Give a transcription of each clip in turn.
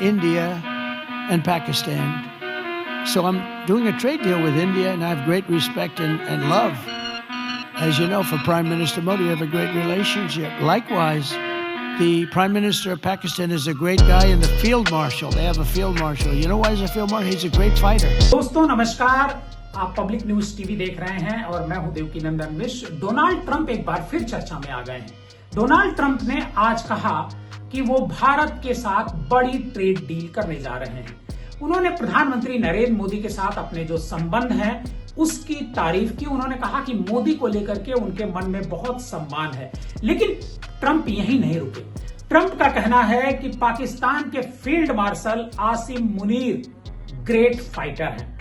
India and Pakistan. So I'm doing a trade deal with India, and I have great respect and love. As you know, for Prime Minister Modi, we have a great relationship. Likewise, the Prime Minister of Pakistan is a great guy, and the Field Marshal, they have a Field Marshal. You know why he's a Field Marshal? He's a great fighter. दोस्तों नमस्कार, आप public news TV देख रहे हैं और मैं हूं देवकीनंदन मिश्र। Donald Trump एक बार फिर चर्चा में आ गए हैं। डोनाल्ड ट्रंप ने आज कहा कि वो भारत के साथ बड़ी ट्रेड डील करने जा रहे हैं। उन्होंने प्रधानमंत्री नरेंद्र मोदी के साथ अपने जो संबंध है उसकी तारीफ की। उन्होंने कहा कि मोदी को लेकर के उनके मन में बहुत सम्मान है। लेकिन ट्रंप यहीं नहीं रुके। ट्रंप का कहना है कि पाकिस्तान के field marshal Asim Munir great fighter हैं।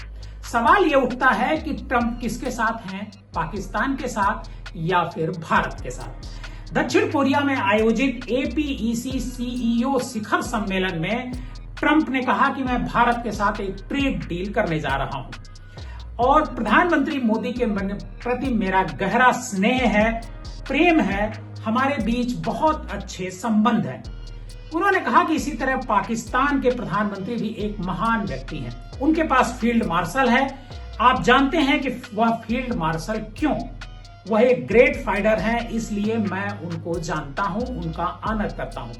सवाल यह उठता है कि ट्रंप किसके साथ हैं, पाकिस्तान के साथ या फिर भारत के साथ। दक्षिण कोरिया में आयोजित APEC CEO शिखर सम्मेलन में ट्रंप ने कहा कि मैं भारत के साथ एक ट्रेड डील करने जा रहा हूं और प्रधानमंत्री मोदी के प्रति मेरा गहरा स्नेह है, प्रेम है, हमारे बीच बहुत अच्छे संबंध हैं। उन्होंने कहा कि इसी तरह पाकिस्तान के प्रधानमंत्री भी एक महान व्यक्ति हैं। उनके पास फील्ड मार्शल है। आप जानते हैं कि वह फील्ड मार्शल क्यों? वह एक ग्रेट फाइटर हैं, इसलिए मैं उनको जानता हूं, उनका आदर करता हूं।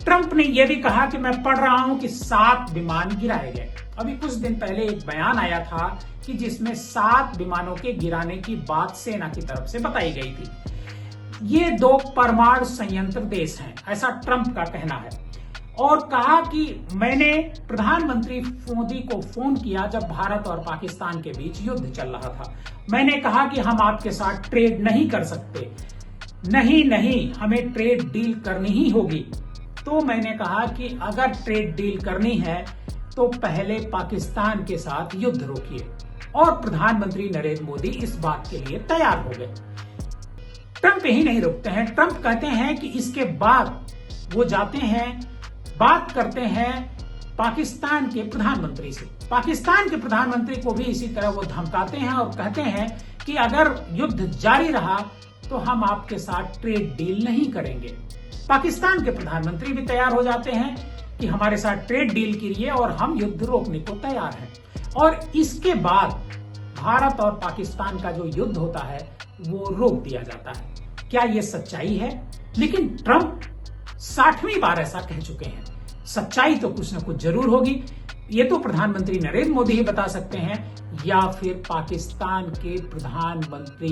ट्रंप ने यह भी कहा कि मैं पढ़ रहा हूं कि 7 विमान गिराए गए। अभी कुछ दिन पहले एक बयान आया था कि जिसमें 7 विमानों के गिराने की बात सेना की तरफ से बताई गई थी। ये 2 परमाणु संयंत्र देश हैं, ऐसा ट्रंप का कहना है। और कहा कि मैंने प्रधानमंत्री मोदी को फोन किया जब भारत और पाकिस्तान के बीच युद्ध चल रहा था। मैंने कहा कि हम आपके साथ ट्रेड नहीं कर सकते, नहीं, हमें ट्रेड डील करनी ही होगी। तो मैंने कहा कि अगर ट्रेड डील करनी है तो पहले पाकिस्तान के साथ युद्ध रोकिए, और प्रधानमंत्री नरेंद्र मोदी इस बात के लिए तैयार हो गए। ट्रंप यही नहीं रुकते हैं। ट्रंप कहते हैं कि इसके बाद वो जाते हैं, बात करते हैं पाकिस्तान के प्रधानमंत्री से। पाकिस्तान के प्रधानमंत्री को भी इसी तरह वो धमकाते हैं और कहते हैं कि अगर युद्ध जारी रहा तो हम आपके साथ ट्रेड डील नहीं करेंगे। पाकिस्तान के प्रधानमंत्री भी तैयार हो जाते हैं कि हमारे साथ ट्रेड डील कीजिए और हम युद्ध रोकने को तैयार हैं। और इसके बाद भारत और पाकिस्तान का जो युद्ध होता है वो रोक दिया जाता है। क्या ये सच्चाई है? लेकिन ट्रंप 60वीं बार ऐसा कह चुके हैं। सच्चाई तो कुछ न कुछ जरूर होगी। ये तो प्रधानमंत्री नरेंद्र मोदी ही बता सकते हैं या फिर पाकिस्तान के प्रधानमंत्री